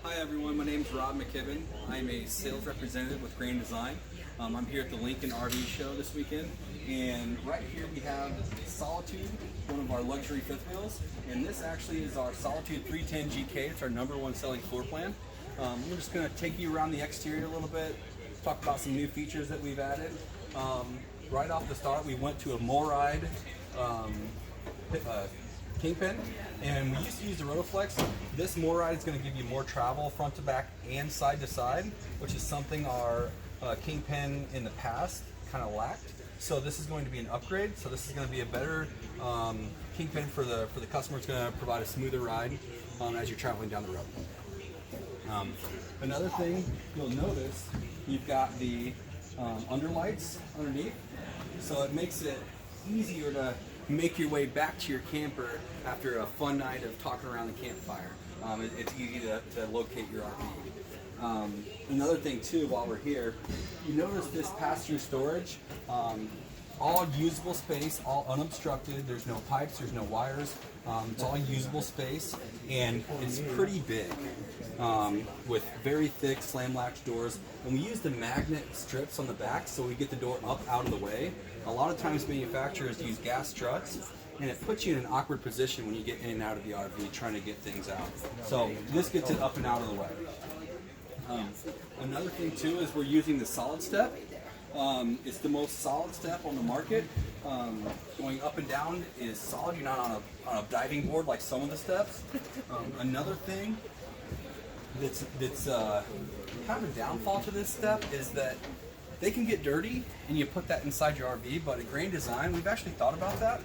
Hi everyone, my name is Rob McKibben. I'm a sales representative with Grand Design. I'm here at the Lincoln RV show this weekend, and right here we have Solitude, one of our luxury fifth wheels, and this actually is our Solitude 310GK. It's our #1 selling floor plan. We're just going to take you around the exterior a little bit, talk about some new features that we've added. Right off the start, we went to a MORryde Kingpin, and we used to use the Rotoflex. This MORryde is going to give you more travel front to back and side to side, which is something our Kingpin in the past kind of lacked. So this is going to be an upgrade. So this is going to be a better Kingpin for the customer. It's going to provide a smoother ride as you're traveling down the road. Another thing you'll notice, you've got the underlights underneath, so it makes it easier to make your way back to your camper after a fun night of talking around the campfire. It's easy to locate your RV. Another thing too, while we're here, you notice this pass-through storage, all usable space, all unobstructed. There's no pipes, there's no wires. It's all usable space, and it's pretty big, with very thick slam latch doors. And we use the magnet strips on the back so we get the door up out of the way. A lot of times manufacturers use gas struts, and it puts you in an awkward position when you get in and out of the RV trying to get things out. So this gets it up and out of the way. Another thing too is we're using the solid step. It's the most solid step on the market. Going up and down is solid. You're not on a diving board like some of the steps. Another thing that's kind of a downfall to this step is that they can get dirty and you put that inside your RV, but at Grand Design, we've actually thought about that.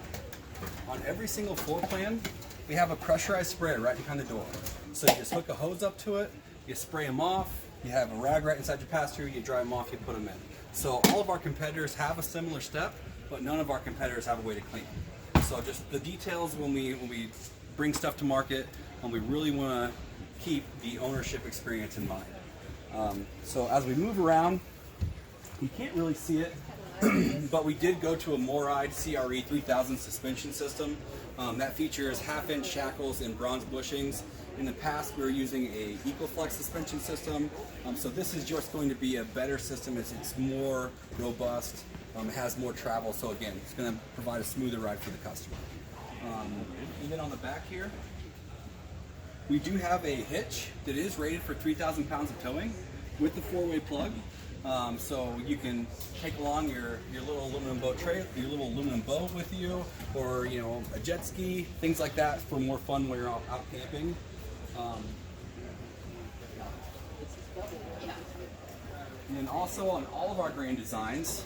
On every single floor plan, we have a pressurized sprayer right behind the door. So you just hook a hose up to it, you spray them off, you have a rag right inside your pass-through, you dry them off, you put them in. So all of our competitors have a similar step, but none of our competitors have a way to clean. So just the details when we bring stuff to market, and we really want to keep the ownership experience in mind. So as we move around, you can't really see it, but we did go to a MORryde CRE 3000 suspension system. That features half-inch shackles and bronze bushings. In the past, we were using a EcoFlex suspension system, so this is just going to be a better system. It's more robust, it has more travel, so again, it's going to provide a smoother ride for the customer. And then on the back here, we do have a hitch that is rated for 3,000 pounds of towing with the 4-way plug. So you can take along your little aluminum boat tray, your little aluminum boat with you, or a jet ski, things like that for more fun when you're out camping. And then also on all of our Grand Designs,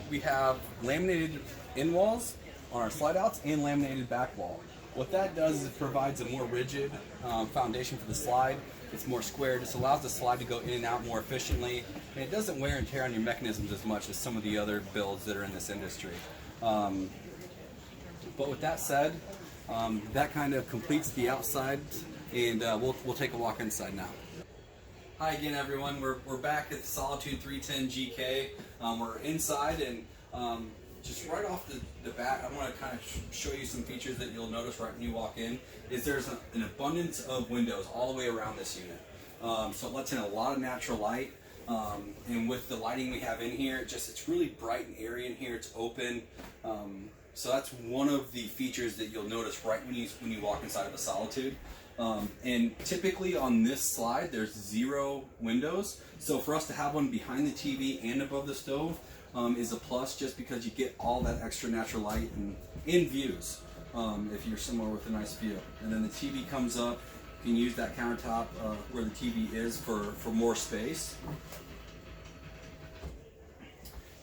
we have laminated end walls on our slide outs and laminated back wall. What that does is it provides a more rigid foundation for the slide. It's more square, just allows the slide to go in and out more efficiently, and it doesn't wear and tear on your mechanisms as much as some of the other builds that are in this industry. But with that said, that kind of completes the outside, and we'll take a walk inside now. Hi again everyone, we're back at the Solitude 310GK. We're inside, and just right off the bat, I want to kind of show you some features that you'll notice right when you walk in. Is there's an abundance of windows all the way around this unit. So it lets in a lot of natural light, and with the lighting we have in here, it's really bright and airy in here. It's open. So that's one of the features that you'll notice right when you walk inside of a Solitude. And typically on this slide, there's 0 windows. So for us to have one behind the TV and above the stove is a plus, just because you get all that extra natural light and in views if you're somewhere with a nice view. And then the TV comes up. You can use that countertop where the TV is for more space.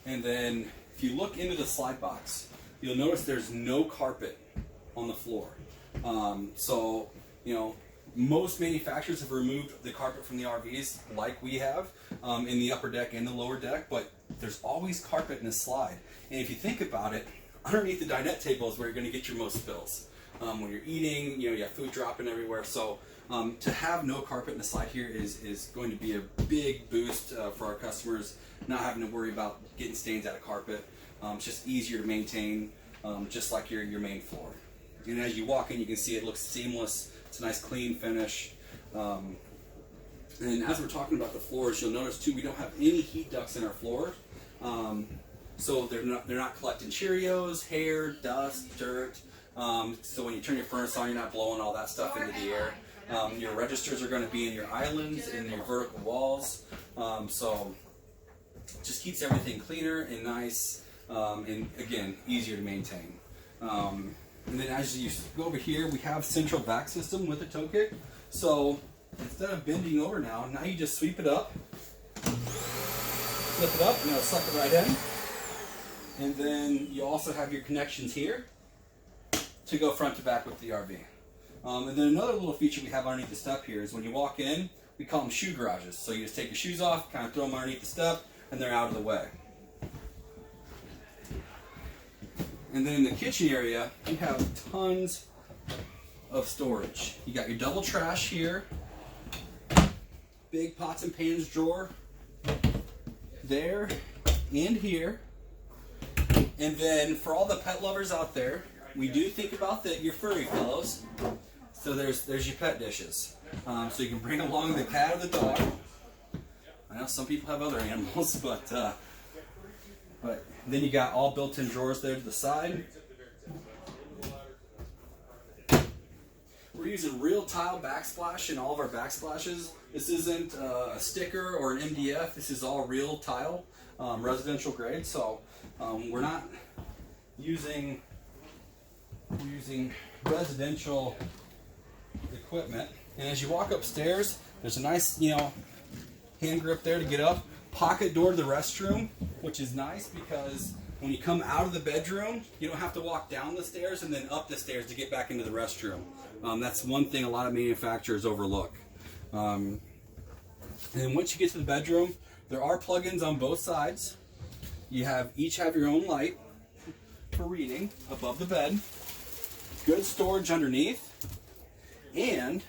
And then if you look into the slide box, you'll notice there's no carpet on the floor. So most manufacturers have removed the carpet from the RVs like we have in the upper deck and the lower deck, but there's always carpet in the slide. And if you think about it, underneath the dinette table is where you're going to get your most spills. When you're eating, you have food dropping everywhere. So to have no carpet in the slide here is going to be a big boost for our customers, not having to worry about getting stains out of carpet. It's just easier to maintain, just like your main floor. And as you walk in, you can see it looks seamless. It's a nice clean finish. And as we're talking about the floors, you'll notice too we don't have any heat ducts in our floors, so they're not collecting Cheerios, hair, dust, dirt. So when you turn your furnace on, you're not blowing all that stuff into the air. Your registers are going to be in your islands and your vertical walls, so it just keeps everything cleaner and nice, and again easier to maintain. And then as you go over here, we have central vac system with a toe kick. So instead of bending over now you just sweep it up, flip it up, and it'll suck it right in. And then you also have your connections here to go front to back with the RV. And then another little feature we have underneath the step here is when you walk in, we call them shoe garages. So you just take your shoes off, kind of throw them underneath the step, and they're out of the way. And then in the kitchen area, you have tons of storage. You got your double trash here, big pots and pans drawer there and here. And then for all the pet lovers out there, we do think about your furry fellows. So there's your pet dishes. So you can bring along the cat or the dog. I know some people have other animals, but then you got all built-in drawers there to the side. We're using real tile backsplash in all of our backsplashes. This isn't a sticker or an MDF. This is all real tile, residential grade. So we're not using residential equipment. And as you walk upstairs, there's a nice, hand grip there to get up. Pocket door to the restroom, which is nice because when you come out of the bedroom, you don't have to walk down the stairs and then up the stairs to get back into the restroom. That's one thing a lot of manufacturers overlook. And then once you get to the bedroom, there are plugins on both sides. You each have your own light for reading above the bed. Good storage underneath. And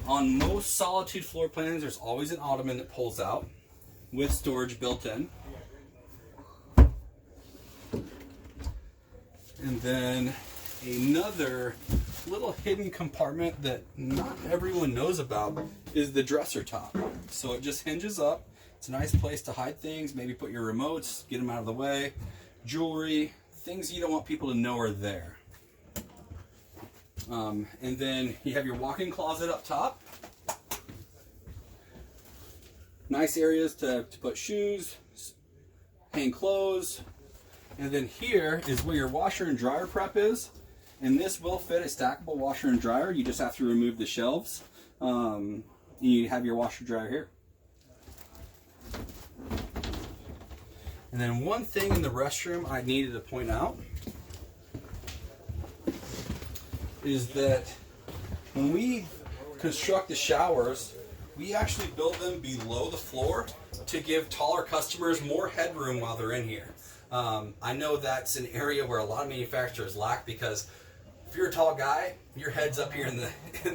on most Solitude floor plans, there's always an ottoman that pulls out with storage built in. And then another little hidden compartment that not everyone knows about is the dresser top. So it just hinges up. It's a nice place to hide things, maybe put your remotes, get them out of the way, jewelry, things you don't want people to know are there. And then you have your walk-in closet up top. Nice areas to put shoes, hang clothes. And then here is where your washer and dryer prep is. And this will fit a stackable washer and dryer. You just have to remove the shelves. You have your washer dryer here. And then one thing in the restroom I needed to point out is that when we construct the showers, we actually build them below the floor to give taller customers more headroom while they're in here. I know that's an area where a lot of manufacturers lack because if you're a tall guy, your head's up here in the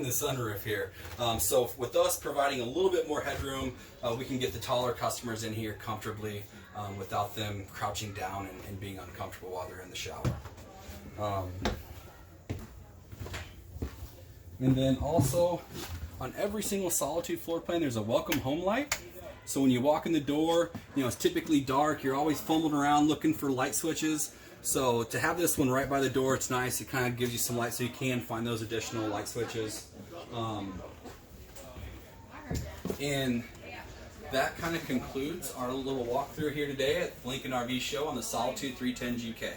sunroof here. So with us providing a little bit more headroom, we can get the taller customers in here comfortably without them crouching down and being uncomfortable while they're in the shower. And then also on every single Solitude floor plan, there's a welcome home light. So when you walk in the door, it's typically dark. You're always fumbling around looking for light switches. So to have this one right by the door, it's nice. It kind of gives you some light so you can find those additional light switches. And that kind of concludes our little walkthrough here today at Lincoln RV Show on the Solitude 310GK.